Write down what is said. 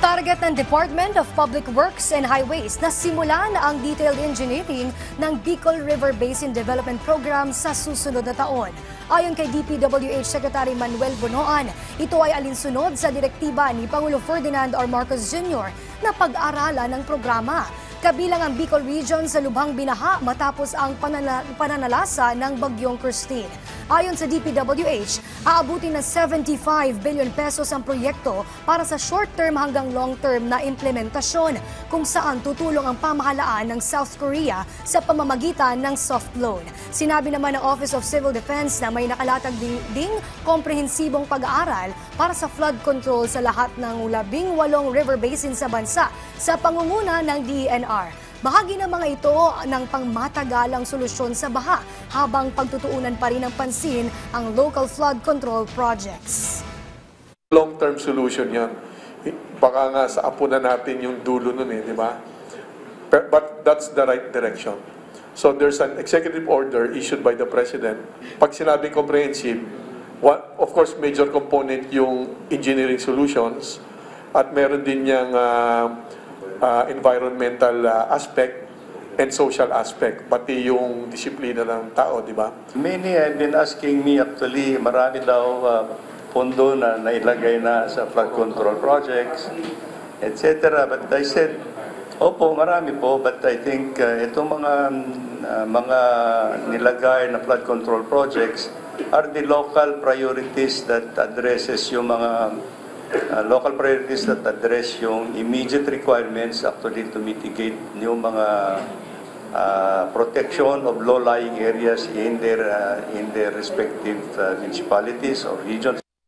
Target ng Department of Public Works and Highways na simulan ang detailed engineering ng Bicol River Basin Development Program sa susunod na taon. Ayon kay DPWH Secretary Manuel Bonoan, ito ay alinsunod sa direktiba ni Pangulo Ferdinand R. Marcos Jr. na pag-aralan ng programa. Kabilang ang Bicol Region sa lubhang binaha matapos ang pananalasa ng Bagyong Christine. Ayon sa DPWH, aabutin ng 75 billion pesos ang proyekto para sa short-term hanggang long-term na implementasyon kung saan tutulong ang pamahalaan ng South Korea sa pamamagitan ng soft loan. Sinabi naman ng Office of Civil Defense na may nakalatag ding komprehensibong pag-aaral para sa flood control sa lahat ng 18 river basin sa bansa sa pangunguna ng DENR. Bahagi ng mga ito ng pangmatagalang solusyon sa baha habang pagtutuunan pa rin ng pansin ang local flood control projects. Long-term solution yan. Baka nga sa apo na natin yung dulo nun di ba? But that's the right direction. So there's an executive order issued by the President. Pag sinabing comprehensive, of course major component yung engineering solutions at meron din yung environmental aspect and social aspect, pati yung disiplina ng tao, di ba? Many have been asking me actually, marami daw pondo na nailagay na sa flood control projects, etc. But I said, opo, marami po, but I think itong mga nilagay na flood control projects are the local priorities that addresses yung mga local priorities that address yung immediate requirements actually to mitigate yung mga protection of low-lying areas in their respective municipalities or regions.